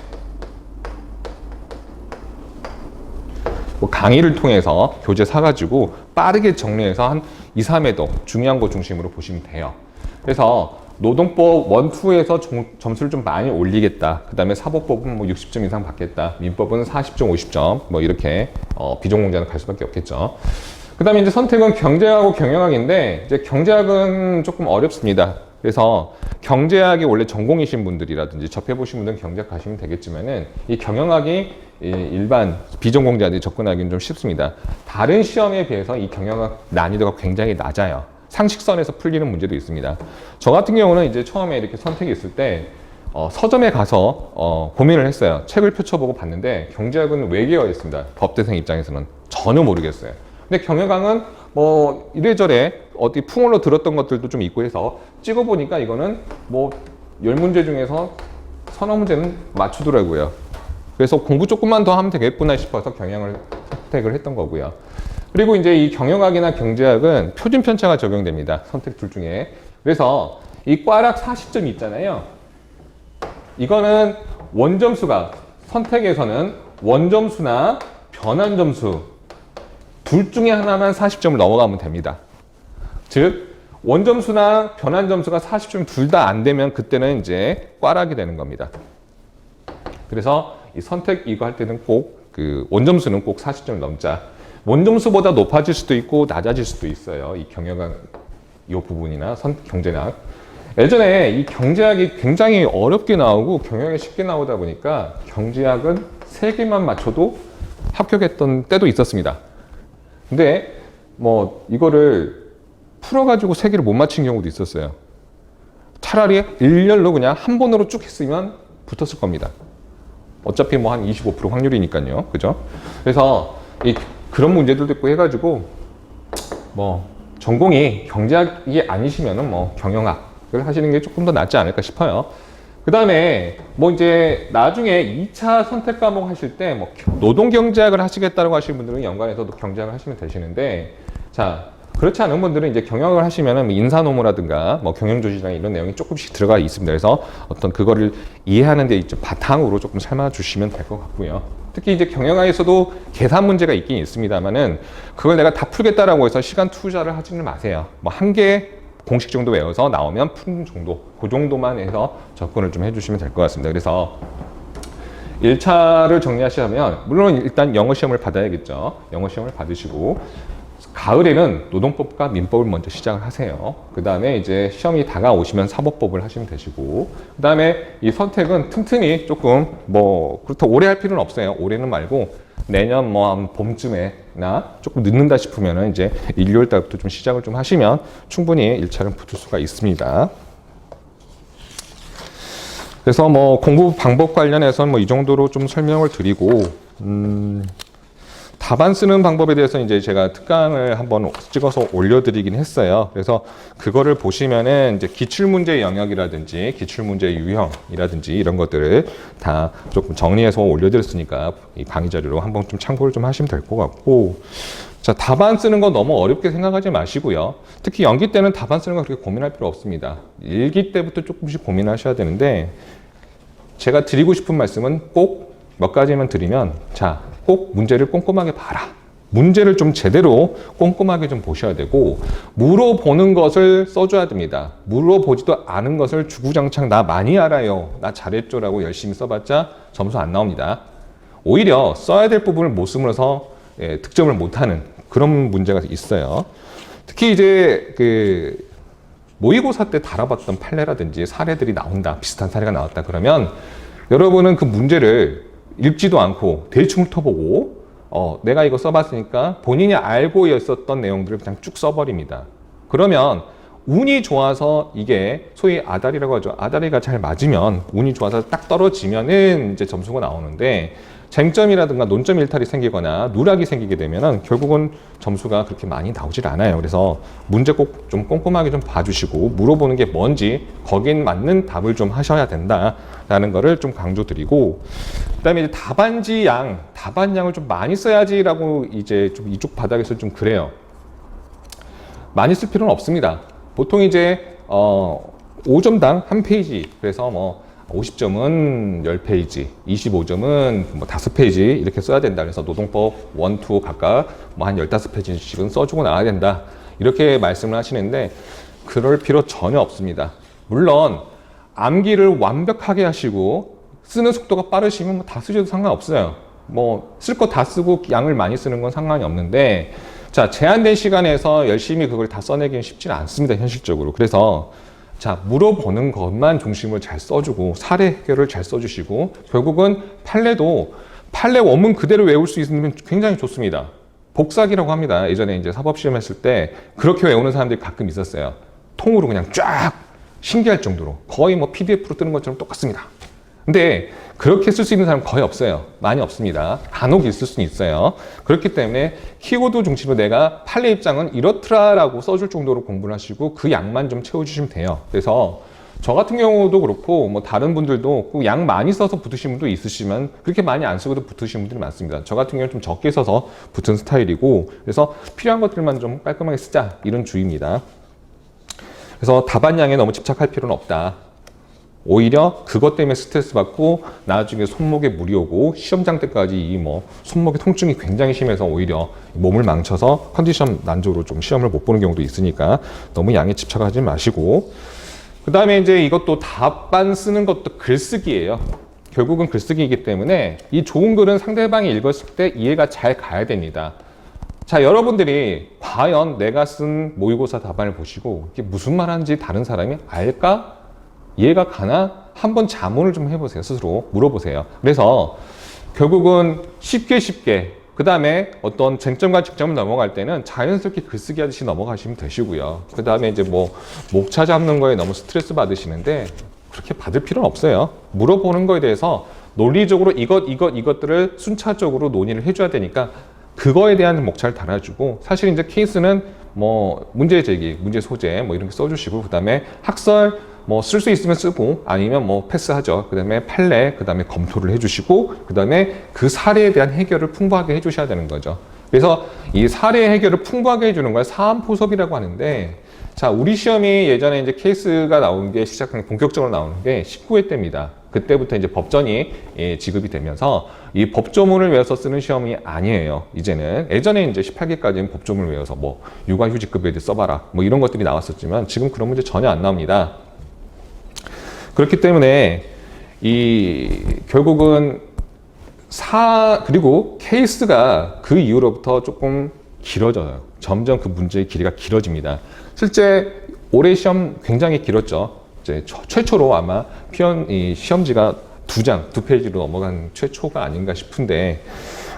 뭐 강의를 통해서 교재 사가지고 빠르게 정리해서 한 2, 3회도 중요한 거 중심으로 보시면 돼요. 그래서 노동법 1, 2에서 점수를 좀 많이 올리겠다. 그 다음에 사법법은 뭐 60점 이상 받겠다. 민법은 40점, 50점 뭐 이렇게 비전공자는 갈 수밖에 없겠죠. 그 다음에 이제 선택은 경제학하고 경영학인데 이제 경제학은 조금 어렵습니다. 그래서 경제학이 원래 전공이신 분들이라든지 접해보신 분들은 경제학 가시면 되겠지만은 이 경영학이 일반 비전공자들이 접근하기는 좀 쉽습니다. 다른 시험에 비해서 이 경영학 난이도가 굉장히 낮아요. 상식선에서 풀리는 문제도 있습니다. 저 같은 경우는 이제 처음에 이렇게 선택이 있을 때 서점에 가서 고민을 했어요. 책을 펼쳐보고 봤는데 경제학은 외계어 있습니다. 법대생 입장에서는 전혀 모르겠어요. 근데 경영학은 뭐 이래저래 어디 풍월로 들었던 것들도 좀 있고 해서 찍어보니까 이거는 뭐 10문제 중에서 서너 문제는 맞추더라고요. 그래서 공부 조금만 더 하면 되겠구나 싶어서 경영을 선택을 했던 거고요. 그리고 이제 이 경영학이나 경제학은 표준 편차가 적용됩니다. 선택 둘 중에. 그래서 이 꽈락 40점이 있잖아요. 이거는 원점수가 선택에서는 원점수나 변환점수 둘 중에 하나만 40점을 넘어가면 됩니다. 즉 원점수나 변환점수가 40점 둘 다 안 되면 그때는 이제 꽈락이 되는 겁니다. 그래서 이 선택 이거 할 때는 꼭 그 원점수는 꼭 40점을 넘자. 원점수보다 높아질 수도 있고 낮아질 수도 있어요. 이 경영학 이 부분이나 경제학. 예전에 이 경제학이 굉장히 어렵게 나오고 경영학이 쉽게 나오다 보니까 경제학은 3개만 맞춰도 합격했던 때도 있었습니다. 근데 뭐 이거를 풀어가지고 3개를 못 맞힌 경우도 있었어요. 차라리 일렬로 그냥 한 번으로 쭉 했으면 붙었을 겁니다. 어차피 뭐 한 25% 확률이니까요. 그죠? 그래서 그런 문제들도 있고 해가지고 뭐 전공이 경제학이 아니시면은 뭐 경영학을 하시는 게 조금 더 낫지 않을까 싶어요. 그 다음에 뭐 이제 나중에 2차 선택 과목 하실 때 뭐 노동경제학을 하시겠다고 하시는 분들은 연관해서도 경제학을 하시면 되시는데, 자, 그렇지 않은 분들은 이제 경영을 하시면은 인사노무라든가 뭐 경영조직이나 이런 내용이 조금씩 들어가 있습니다. 그래서 어떤 그거를 이해하는 데 이제 바탕으로 조금 삼아 주시면 될 것 같고요. 특히 이제 경영학에서도 계산 문제가 있긴 있습니다만은 그걸 내가 다 풀겠다라고 해서 시간 투자를 하지는 마세요. 뭐 한 개 공식 정도 외워서 나오면 푸는 정도, 그 정도만 해서 접근을 좀 해주시면 될 것 같습니다. 그래서 1차를 정리하시려면 물론 일단 영어 시험을 받아야겠죠. 영어 시험을 받으시고 가을에는 노동법과 민법을 먼저 시작을 하세요. 그 다음에 이제 시험이 다가오시면 사법법을 하시면 되시고, 그 다음에 이 선택은 틈틈이 조금 뭐 그렇다고 오래 할 필요는 없어요. 올해는 말고 내년 뭐 한 봄쯤에나 조금 늦는다 싶으면은 이제 일요일 달부터 좀 시작을 좀 하시면 충분히 1차는 붙을 수가 있습니다. 그래서 뭐 공부 방법 관련해서는 뭐 이 정도로 좀 설명을 드리고, 답안 쓰는 방법에 대해서 이제 제가 특강을 한번 찍어서 올려드리긴 했어요. 그래서 그거를 보시면은 이제 기출문제 영역이라든지 기출문제 유형이라든지 이런 것들을 다 조금 정리해서 올려드렸으니까 이 강의 자료로 한번 좀 참고를 좀 하시면 될 것 같고, 자, 답안 쓰는 거 너무 어렵게 생각하지 마시고요. 특히 연기 때는 답안 쓰는 거 그렇게 고민할 필요 없습니다. 일기 때부터 조금씩 고민하셔야 되는데, 제가 드리고 싶은 말씀은 꼭 몇 가지만 드리면, 자, 꼭 문제를 꼼꼼하게 봐라. 문제를 좀 제대로 꼼꼼하게 좀 보셔야 되고, 물어보는 것을 써줘야 됩니다. 물어보지도 않은 것을 주구장창 나 많이 알아요, 나 잘했죠 라고 열심히 써봤자 점수 안 나옵니다. 오히려 써야 될 부분을 못 쓰면서 득점을 못하는 그런 문제가 있어요. 특히 이제 그 모의고사 때 다뤄봤던 판례라든지 사례들이 나온다, 비슷한 사례가 나왔다 그러면 여러분은 그 문제를 읽지도 않고 대충 훑어보고 내가 이거 써봤으니까 본인이 알고 있었던 내용들을 그냥 쭉 써버립니다. 그러면 운이 좋아서 이게 소위 아다리라고 하죠. 아다리가 잘 맞으면 운이 좋아서 딱 떨어지면은 이제 점수가 나오는데, 쟁점이라든가 논점 일탈이 생기거나 누락이 생기게 되면은 결국은 점수가 그렇게 많이 나오질 않아요. 그래서 문제 꼭 좀 꼼꼼하게 좀 봐주시고 물어보는 게 뭔지 거기에 맞는 답을 좀 하셔야 된다라는 거를 좀 강조드리고, 그다음에 이제 답안량을 좀 많이 써야지라고 이제 좀 이쪽 바닥에서 좀 그래요. 많이 쓸 필요는 없습니다. 보통 이제 5점당 한 페이지, 그래서 뭐 50점은 10페이지, 25점은 뭐 5페이지 이렇게 써야 된다. 그래서 노동법 1, 2 각각 뭐 한 15페이지씩은 써주고 나와야 된다. 이렇게 말씀을 하시는데 그럴 필요 전혀 없습니다. 물론 암기를 완벽하게 하시고 쓰는 속도가 빠르시면 뭐 다 쓰셔도 상관없어요. 뭐 쓸 거 다 쓰고 양을 많이 쓰는 건 상관이 없는데, 자, 제한된 시간에서 열심히 그걸 다 써내기는 쉽지는 않습니다, 현실적으로. 그래서 자, 물어보는 것만 중심을 잘 써주고 사례 해결을 잘 써주시고, 결국은 판례도 판례 원문 그대로 외울 수 있으면 굉장히 좋습니다. 복사기라고 합니다. 예전에 이제 사법시험 했을 때 그렇게 외우는 사람들이 가끔 있었어요. 통으로 그냥 쫙, 신기할 정도로 거의 뭐 PDF로 뜨는 것처럼 똑같습니다. 근데 그렇게 쓸 수 있는 사람은 거의 없어요. 많이 없습니다. 간혹 있을 수는 있어요. 그렇기 때문에 키워드 중심으로 내가 판례 입장은 이렇더라라고 써줄 정도로 공부를 하시고 그 양만 좀 채워주시면 돼요. 그래서 저 같은 경우도 그렇고 뭐 다른 분들도 그 양 많이 써서 붙으신 분도 있으시면 그렇게 많이 안 쓰고도 붙으신 분들이 많습니다. 저 같은 경우는 좀 적게 써서 붙은 스타일이고, 그래서 필요한 것들만 좀 깔끔하게 쓰자, 이런 주의입니다. 그래서 답안량에 너무 집착할 필요는 없다. 오히려 그것 때문에 스트레스 받고 나중에 손목에 물이 오고 시험장 때까지 이 뭐 손목의 통증이 굉장히 심해서 오히려 몸을 망쳐서 컨디션 난조로 좀 시험을 못 보는 경우도 있으니까 너무 양에 집착하지 마시고, 그 다음에 이제 이것도 답안 쓰는 것도 글쓰기예요. 결국은 글쓰기이기 때문에 이 좋은 글은 상대방이 읽었을 때 이해가 잘 가야 됩니다. 자, 여러분들이 과연 내가 쓴 모의고사 답안을 보시고 이게 무슨 말하는지 다른 사람이 알까? 이해가 가나? 한번 자문을 좀 해보세요. 스스로 물어보세요. 그래서 결국은 쉽게 그 다음에 어떤 쟁점과 직점을 넘어갈 때는 자연스럽게 글쓰기 하듯이 넘어가시면 되시고요. 그 다음에 이제 뭐 목차 잡는 거에 너무 스트레스 받으시는데 그렇게 받을 필요는 없어요. 물어보는 거에 대해서 논리적으로 이것들을 순차적으로 논의를 해줘야 되니까 그거에 대한 목차를 달아주고, 사실 이제 케이스는 뭐 문제 제기, 문제 소재 뭐 이런 거 써주시고, 그 다음에 학설 뭐 쓸 수 있으면 쓰고 아니면 뭐 패스하죠. 그 다음에 판례, 그 다음에 검토를 해주시고, 그 다음에 그 사례에 대한 해결을 풍부하게 해주셔야 되는 거죠. 그래서 이 사례 해결을 풍부하게 해주는 걸 사안포섭이라고 하는데, 자, 우리 시험이 예전에 이제 케이스가 나온 게 시작한 본격적으로 나오는 게 19회 때입니다. 그때부터 이제 법전이 지급이 되면서 이 법조문을 외워서 쓰는 시험이 아니에요. 이제는 예전에 이제 18기까지는 법조문을 외워서 뭐 육아휴직급여에 대해 써봐라 뭐 이런 것들이 나왔었지만 지금 그런 문제 전혀 안 나옵니다. 그렇기 때문에 결국은 그리고 케이스가 그 이후로부터 조금 길어져요. 점점 그 문제의 길이가 길어집니다. 실제 올해 시험 굉장히 길었죠. 이제 최초로 아마 시험지가 2페이지로 넘어간 최초가 아닌가 싶은데,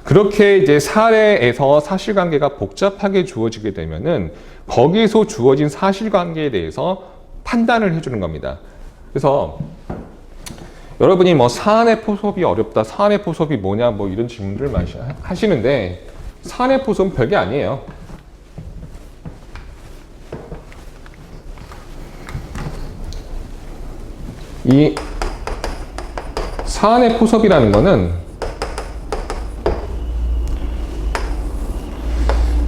그렇게 이제 사례에서 사실관계가 복잡하게 주어지게 되면은 거기서 주어진 사실관계에 대해서 판단을 해주는 겁니다. 그래서 여러분이 뭐 사안의 포섭이 어렵다, 사안의 포섭이 뭐냐, 뭐 이런 질문들을 많이 하시는데, 사안의 포섭은 별게 아니에요. 이 사안의 포섭이라는 거는,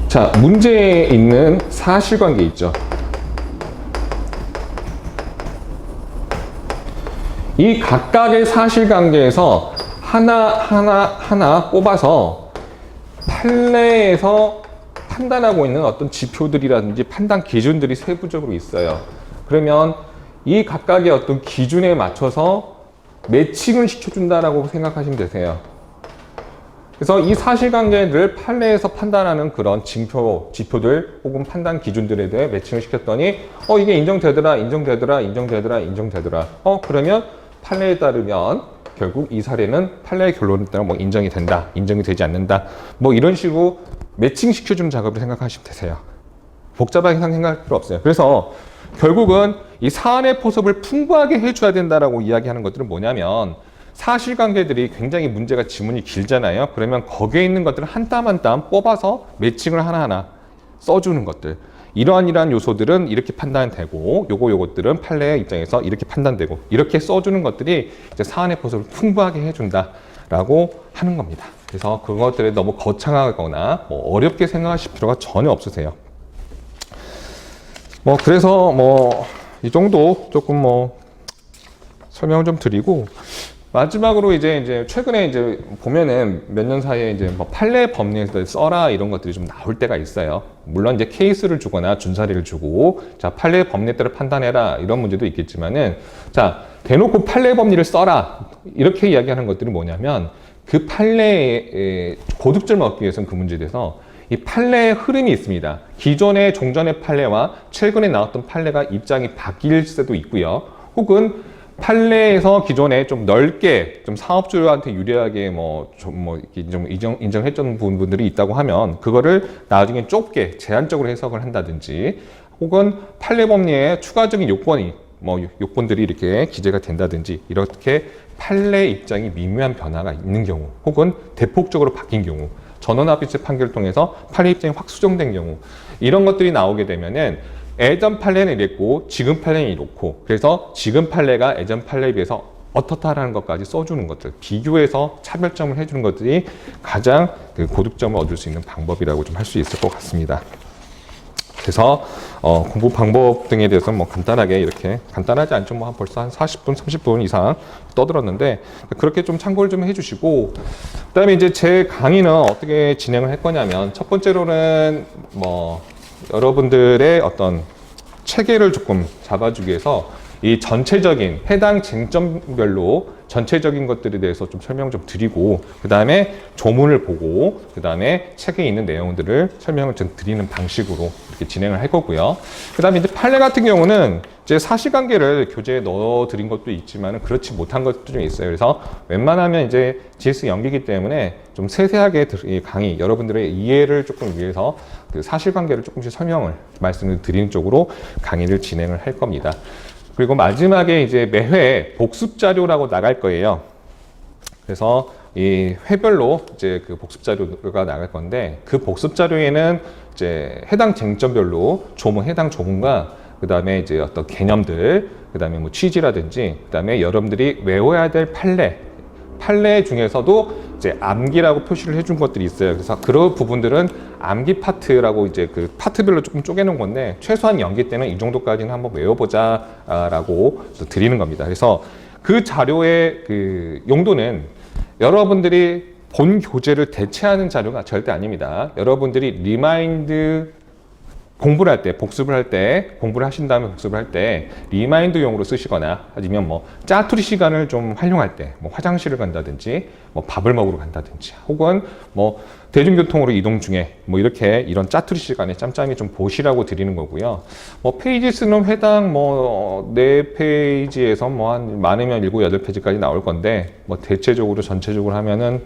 자, 문제에 있는 사실관계 있죠. 이 각각의 사실관계에서 하나 뽑아서 판례에서 판단하고 있는 어떤 지표들이라든지 판단 기준들이 세부적으로 있어요. 그러면 이 각각의 어떤 기준에 맞춰서 매칭을 시켜준다라고 생각하시면 되세요. 그래서 이 사실관계를 판례에서 판단하는 그런 지표들 혹은 판단 기준들에 대해 매칭을 시켰더니 이게 인정되더라. 그러면 판례에 따르면 결국 이 사례는 판례의 결론에 따라 뭐 인정이 된다, 인정이 되지 않는다, 뭐 이런 식으로 매칭 시켜주는 작업을 생각하시면 되세요. 복잡하게 생각할 필요 없어요. 그래서 결국은 이 사안의 포섭을 풍부하게 해줘야 된다라고 이야기하는 것들은 뭐냐면, 사실관계들이 굉장히 문제가 지문이 길잖아요. 그러면 거기에 있는 것들을 한 땀 한 땀 뽑아서 매칭을 하나하나 써주는 것들. 이러한 요소들은 이렇게 판단되고, 요것들은 판례의 입장에서 이렇게 판단되고, 이렇게 써주는 것들이 이제 사안의 포섭을 풍부하게 해준다라고 하는 겁니다. 그래서 그것들에 너무 거창하거나 뭐 어렵게 생각하실 필요가 전혀 없으세요. 그래서 이 정도 조금 설명을 좀 드리고, 마지막으로 이제 최근에 이제 보면은 몇 년 사이에 이제 뭐 판례 법리에서 써라 이런 것들이 좀 나올 때가 있어요. 물론 이제 케이스를 주거나 준사례를 주고, 자, 판례 법리에 따라 판단해라 이런 문제도 있겠지만은, 자, 대놓고 판례 법리를 써라 이렇게 이야기하는 것들이 뭐냐면, 그 판례의 고득점을 얻기 위해서는 그 문제에 대해서 이 판례의 흐름이 있습니다. 기존의 종전의 판례와 최근에 나왔던 판례가 입장이 바뀔 수도 있고요. 혹은 판례에서 기존에 좀 넓게 좀 사업주한테 유리하게 인정했던 부분들이 있다고 하면 그거를 나중에 좁게 제한적으로 해석을 한다든지, 혹은 판례 법리에 추가적인 요건들이 이렇게 기재가 된다든지, 이렇게 판례 입장이 미묘한 변화가 있는 경우, 혹은 대폭적으로 바뀐 경우, 전원합의체 판결을 통해서 판례 입장이 확 수정된 경우, 이런 것들이 나오게 되면은 예전 판례는 이랬고 지금 판례는 이렇고, 그래서 지금 판례가 예전 판례에 비해서 어떻다라는 것까지 써주는 것들, 비교해서 차별점을 해주는 것들이 가장 고득점을 얻을 수 있는 방법이라고 좀 할 수 있을 것 같습니다. 그래서 공부 방법 등에 대해서는 간단하게 이렇게, 간단하지 않죠. 벌써 한 40분, 30분 이상 떠들었는데, 그렇게 좀 참고를 좀 해주시고, 그다음에 이제 제 강의는 어떻게 진행을 할 거냐면, 첫 번째로는 여러분들의 어떤 체계를 조금 잡아주기 위해서 이 전체적인 해당 쟁점별로 전체적인 것들에 대해서 좀 설명 좀 드리고, 그 다음에 조문을 보고, 그 다음에 책에 있는 내용들을 설명을 좀 드리는 방식으로 이렇게 진행을 할 거고요. 그 다음에 이제 판례 같은 경우는 이제 사실관계를 교재에 넣어 드린 것도 있지만 그렇지 못한 것도 좀 있어요. 그래서 웬만하면 이제 GS 연기이기 때문에 좀 세세하게 이 강의, 여러분들의 이해를 조금 위해서 그 사실관계를 조금씩 말씀을 드리는 쪽으로 강의를 진행을 할 겁니다. 그리고 마지막에 이제 매회 복습 자료라고 나갈 거예요. 그래서 이 회별로 이제 그 복습 자료가 나갈 건데, 그 복습 자료에는 이제 해당 쟁점별로 해당 조문과 그 다음에 이제 어떤 개념들, 그 다음에 뭐 취지라든지, 그 다음에 여러분들이 외워야 될 판례 중에서도 이제 암기라고 표시를 해준 것들이 있어요. 그래서 그런 부분들은 암기 파트라고 이제 그 파트별로 조금 쪼개놓은 건데, 최소한 연기 때는 이 정도까지는 한번 외워보자라고 드리는 겁니다. 그래서 그 자료의 그 용도는 여러분들이 본 교재를 대체하는 자료가 절대 아닙니다. 여러분들이 리마인드 공부를 할 때, 복습을 할 때, 공부를 하신 다음에 복습을 할 때 리마인드용으로 쓰시거나, 아니면 뭐 짜투리 시간을 좀 활용할 때, 뭐 화장실을 간다든지, 뭐 밥을 먹으러 간다든지, 혹은 뭐 대중교통으로 이동 중에 뭐 이렇게 이런 짜투리 시간에 짬짬이 좀 보시라고 드리는 거고요. 뭐 페이지 수는 회당 뭐 4페이지에서 뭐 한 많으면 7, 8페이지까지 나올 건데, 뭐 대체적으로 전체적으로 하면은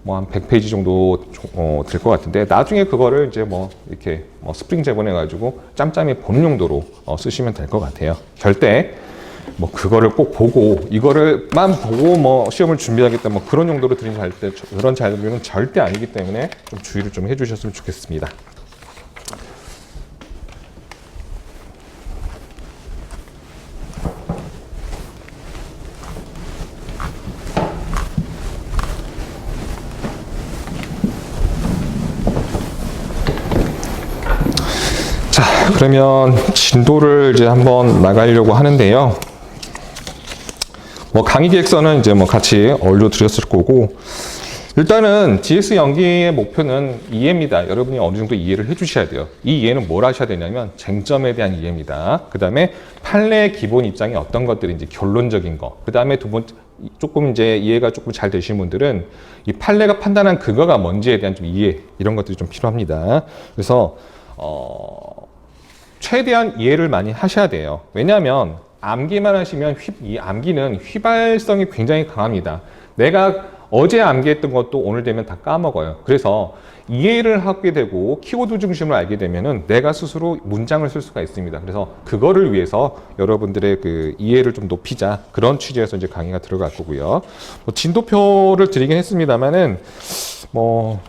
뭐 한 100페이지 정도 될 것 같은데, 나중에 그거를 이제 뭐 이렇게 뭐 스프링 재본해가지고 짬짬이 보는 용도로 쓰시면 될 것 같아요. 절대 뭐 그거를 꼭 보고 이거를만 보고 뭐 시험을 준비하겠다 뭐 그런 용도로 드린 그런 자료는 절대 아니기 때문에 좀 주의를 좀 해주셨으면 좋겠습니다. 자, 그러면 진도를 이제 한번 나가려고 하는데요. 뭐 강의 기획서는 이제 뭐 같이 올려 드렸을 거고, 일단은 GS 연기의 목표는 이해입니다. 여러분이 어느 정도 이해를 해 주셔야 돼요. 이 이해는 뭘 하셔야 되냐면 쟁점에 대한 이해입니다. 그 다음에 판례의 기본 입장이 어떤 것들인지 결론적인 거. 그 다음에 두 번째, 조금 이제 이해가 조금 잘 되신 분들은 이 판례가 판단한 근거가 뭔지에 대한 좀 이해, 이런 것들이 좀 필요합니다. 그래서 최대한 이해를 많이 하셔야 돼요. 왜냐하면 암기만 하시면 이 암기는 휘발성이 굉장히 강합니다. 내가 어제 암기했던 것도 오늘 되면 다 까먹어요. 그래서 이해를 하게 되고 키워드 중심을 알게 되면은 내가 스스로 문장을 쓸 수가 있습니다. 그래서 그거를 위해서 여러분들의 그 이해를 좀 높이자, 그런 취지에서 이제 강의가 들어갈 거고요. 뭐 진도표를 드리긴 했습니다만은 뭐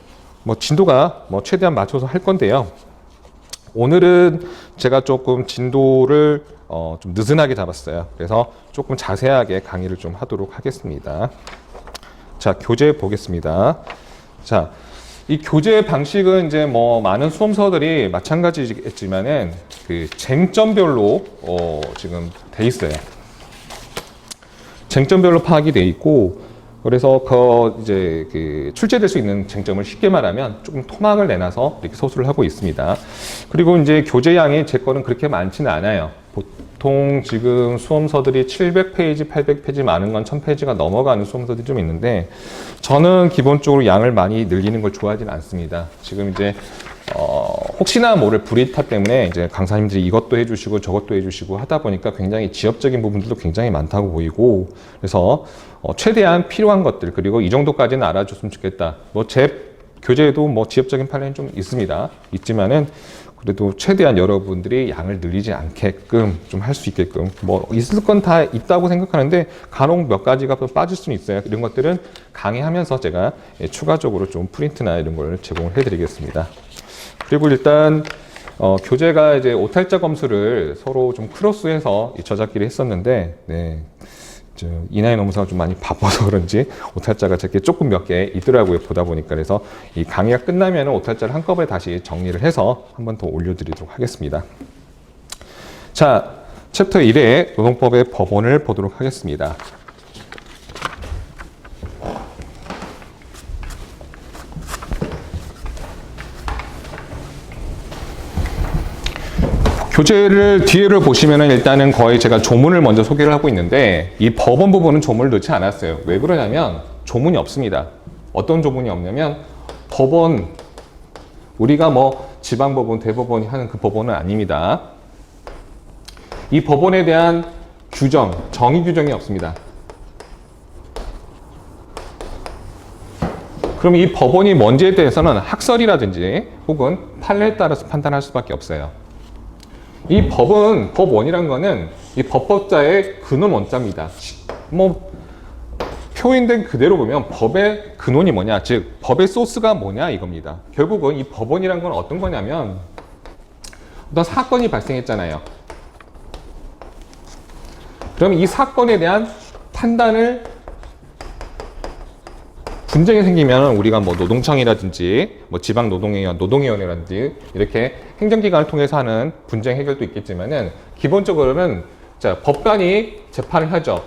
진도가 뭐 최대한 맞춰서 할 건데요. 오늘은 제가 조금 진도를 좀 느슨하게 잡았어요. 그래서 조금 자세하게 강의를 좀 하도록 하겠습니다. 자, 교재 보겠습니다. 자, 이 교재 방식은 이제 뭐 많은 수험서들이 마찬가지겠지만은 그 쟁점별로 지금 돼 있어요. 쟁점별로 파악이 돼 있고, 그래서 이제 그 출제될 수 있는 쟁점을 쉽게 말하면 조금 토막을 내놔서 이렇게 서술을 하고 있습니다. 그리고 이제 교재량이 제 거는 그렇게 많지는 않아요. 보통 지금 수험서들이 700페이지, 800페이지, 많은 건 1000페이지가 넘어가는 수험서들이 좀 있는데, 저는 기본적으로 양을 많이 늘리는 걸 좋아하지는 않습니다. 지금 이제 혹시나 모를 불이타 때문에 이제 강사님들이 이것도 해주시고 저것도 해주시고 하다 보니까 굉장히 지엽적인 부분들도 굉장히 많다고 보이고, 그래서 최대한 필요한 것들, 그리고 이 정도까지는 알아줬으면 좋겠다. 뭐 제 교재에도 뭐 지엽적인 판례는 좀 있지만은 그래도 최대한 여러분들이 양을 늘리지 않게끔 좀 할 수 있게끔, 뭐 있을 건 다 있다고 생각하는데 간혹 몇 가지가 빠질 수는 있어요. 이런 것들은 강의하면서 제가 추가적으로 좀 프린트나 이런 걸 제공을 해드리겠습니다. 그리고 일단 교재가 이제 오탈자 검수를 서로 좀 크로스해서 저작끼리 했었는데, 네, 이나이 노무사가 좀 많이 바빠서 그런지 오탈자가 제게 조금 몇 개 있더라고요. 보다 보니까. 그래서 이 강의가 끝나면 오탈자를 한꺼번에 다시 정리를 해서 한 번 더 올려드리도록 하겠습니다. 자, 챕터 1의 노동법의 법원을 보도록 하겠습니다. 교재를 뒤를 보시면은 일단은 거의 제가 조문을 먼저 소개를 하고 있는데 이 법원 부분은 조문을 넣지 않았어요. 왜 그러냐면 조문이 없습니다. 어떤 조문이 없냐면 법원, 우리가 뭐 지방법원, 대법원이 하는 그 법원은 아닙니다. 이 법원에 대한 규정, 정의 규정이 없습니다. 그럼 이 법원이 뭔지에 대해서는 학설이라든지 혹은 판례에 따라서 판단할 수밖에 없어요. 이 법은, 법원이란 거는 이 법법자의 근원 원자입니다. 뭐 표현된 그대로 보면 법의 근원이 뭐냐, 즉 법의 소스가 뭐냐 이겁니다. 결국은 이 법원이란 건 어떤 거냐면 어떤 사건이 발생했잖아요. 그럼 이 사건에 대한 판단을, 분쟁이 생기면 우리가 뭐 노동청이라든지 뭐 노동위원회라든지 이렇게 행정기관을 통해서 하는 분쟁 해결도 있겠지만은 기본적으로는 자, 법관이 재판을 하죠.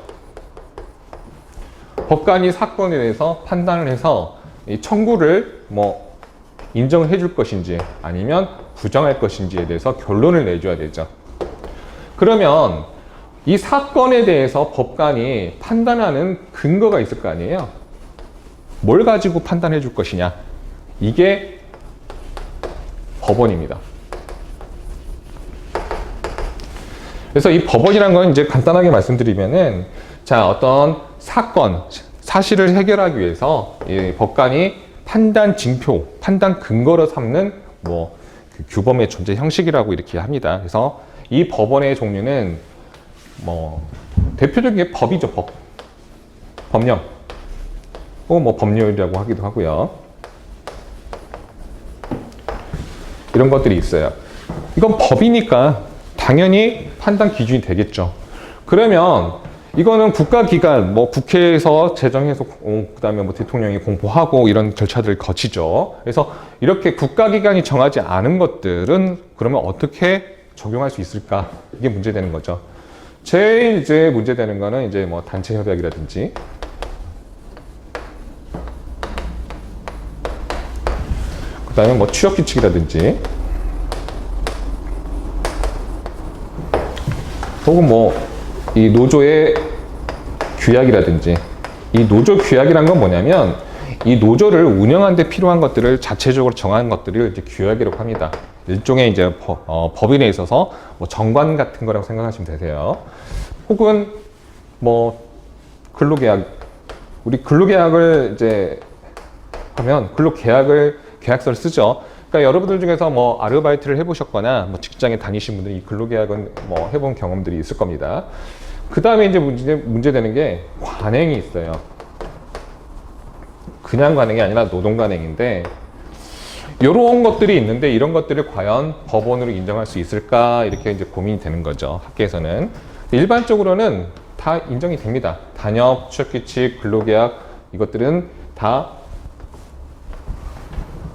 법관이 사건에 대해서 판단을 해서 이 청구를 뭐 인정을 해줄 것인지 아니면 부정할 것인지에 대해서 결론을 내줘야 되죠. 그러면 이 사건에 대해서 법관이 판단하는 근거가 있을 거 아니에요. 뭘 가지고 판단해 줄 것이냐. 이게 법원입니다. 그래서 이 법원이란 건 이제 간단하게 말씀드리면은 자, 어떤 사건, 사실을 해결하기 위해서 이 법관이 판단 징표, 판단 근거로 삼는 뭐 그 규범의 존재 형식이라고 이렇게 합니다. 그래서 이 법원의 종류는 뭐 대표적인 게 법이죠, 법. 법령. 혹은 뭐 법률이라고 하기도 하고요. 이런 것들이 있어요. 이건 법이니까 당연히 판단 기준이 되겠죠. 그러면 이거는 국가기관, 뭐 국회에서 제정해서 그다음에 뭐 대통령이 공포하고 이런 절차들을 거치죠. 그래서 이렇게 국가기관이 정하지 않은 것들은 그러면 어떻게 적용할 수 있을까? 이게 문제되는 거죠. 제일 이제 문제되는 거는 이제 뭐 단체 협약이라든지 그다음에 뭐 취업 규칙이라든지 혹은 뭐 이 노조의 규약이라든지 이 노조 규약이란 건 뭐냐면 이 노조를 운영하는 데 필요한 것들을 자체적으로 정하는 것들을 이제 규약이라고 합니다. 일종의 이제 법인에 있어서 뭐 정관 같은 거라고 생각하시면 되세요. 혹은 뭐 근로계약, 우리 근로계약을 이제 하면 계약서를 쓰죠. 그러니까 여러분들 중에서 뭐 아르바이트를 해보셨거나 뭐 직장에 다니신 분들이 이 근로계약은 뭐 해본 경험들이 있을 겁니다. 그 다음에 이제 문제되는 게 관행이 있어요. 그냥 관행이 아니라 노동 관행인데 이런 것들이 있는데 이런 것들을 과연 법원으로 인정할 수 있을까 이렇게 이제 고민이 되는 거죠. 학계에서는. 일반적으로는 다 인정이 됩니다. 단협, 취업규칙, 근로계약 이것들은 다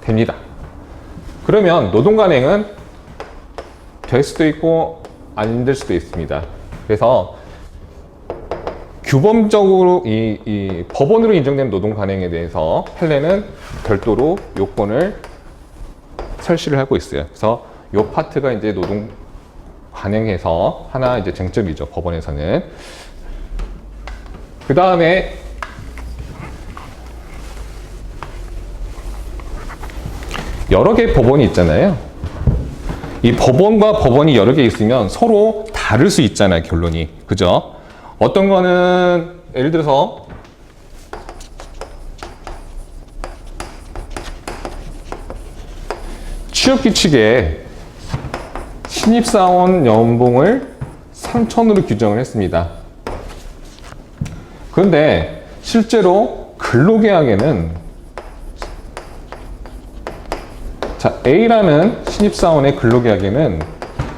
됩니다. 그러면 노동관행은 될 수도 있고 안 될 수도 있습니다. 그래서 규범적으로 이 법원으로 인정된 노동관행에 대해서 판례는 별도로 요건을 설치를 하고 있어요. 그래서 요 파트가 이제 노동관행에서 하나 이제 쟁점이죠. 법원에서는. 그 다음에 여러 개의 법원이 있잖아요. 이 법원과 법원이 여러 개 있으면 서로 다를 수 있잖아요, 결론이. 그죠? 어떤 거는 예를 들어서 취업규칙에 신입사원 연봉을 3,000으로 규정을 했습니다. 그런데 실제로 근로계약에는 자, A라는 신입사원의 근로계약에는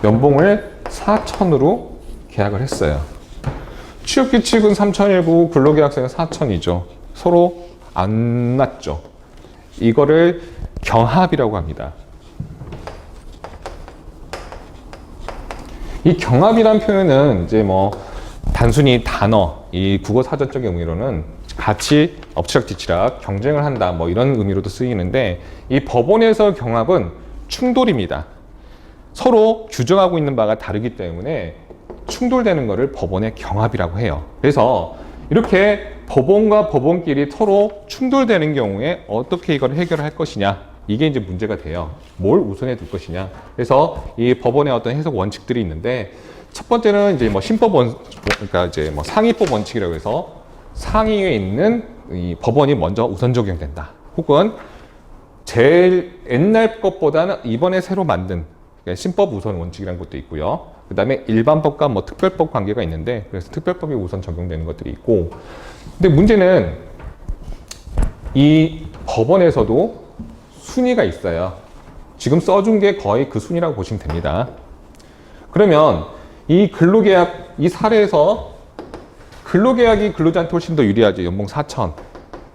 연봉을 4,000으로 계약을 했어요. 취업규칙은 3,000이고 근로계약서는 4,000이죠. 서로 안 맞죠. 이거를 경합이라고 합니다. 이 경합이란 표현은 이제 뭐 단순히 단어, 이 국어 사전적인 의미로는 같이 엎치락뒤치락 경쟁을 한다 뭐 이런 의미로도 쓰이는데 이 법원에서 경합은 충돌입니다. 서로 규정하고 있는 바가 다르기 때문에 충돌되는 것을 법원의 경합이라고 해요. 그래서 이렇게 법원과 법원끼리 서로 충돌되는 경우에 어떻게 이걸 해결할 것이냐, 이게 이제 문제가 돼요. 뭘 우선해 둘 것이냐. 그래서 이 법원의 어떤 해석 원칙들이 있는데, 첫 번째는 이제 뭐 그러니까 이제 뭐 상위법 원칙이라고 해서 상위에 있는 이 법원이 먼저 우선 적용된다. 혹은 제일 옛날 것보다는 이번에 새로 만든 신법 우선 원칙이라는 것도 있고요. 그 다음에 일반법과 뭐 특별법 관계가 있는데, 그래서 특별법이 우선 적용되는 것들이 있고, 근데 문제는 이 법원에서도 순위가 있어요. 지금 써준 게 거의 그 순위라고 보시면 됩니다. 그러면 이 근로계약, 이 사례에서 근로계약이 근로자한테 훨씬 더 유리하죠. 연봉 4천.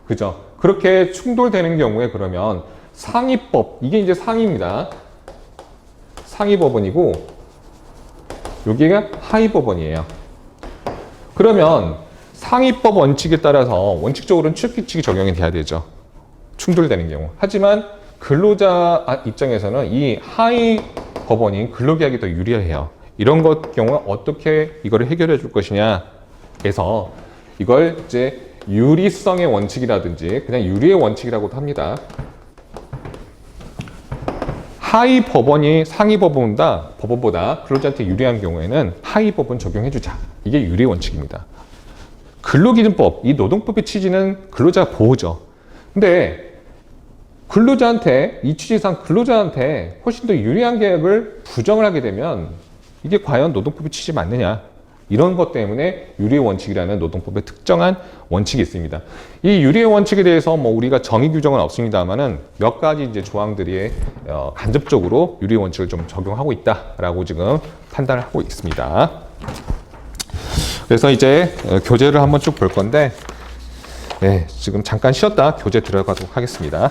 그죠? 그렇게 충돌되는 경우에 그러면 상위법, 이게 이제 상위입니다. 상위법원이고, 여기가 하위법원이에요. 그러면 상위법 원칙에 따라서 원칙적으로는 취업규칙이 적용이 돼야 되죠. 충돌되는 경우. 하지만 근로자 입장에서는 이 하위법원인 근로계약이 더 유리해요. 이런 것 경우에 어떻게 이거를 해결해 줄 것이냐 해서 이걸 이제 유리성의 원칙이라든지 그냥 유리의 원칙이라고도 합니다. 하위 법원이 상위 법원보다 근로자한테 유리한 경우에는 하위 법원 적용해주자. 이게 유리 원칙입니다. 근로기준법, 이 노동법의 취지는 근로자 보호죠. 근데 근로자한테, 이 취지상 근로자한테 훨씬 더 유리한 계약을 부정을 하게 되면 이게 과연 노동법의 취지 맞느냐? 이런 것 때문에 유리의 원칙이라는 노동법의 특정한 원칙이 있습니다. 이 유리의 원칙에 대해서 뭐 우리가 정의 규정은 없습니다만은 몇 가지 이제 조항들이 간접적으로 유리의 원칙을 좀 적용하고 있다라고 지금 판단을 하고 있습니다. 그래서 이제 교재를 한번 쭉 볼 건데, 네, 지금 잠깐 쉬었다 교재 들어가도록 하겠습니다.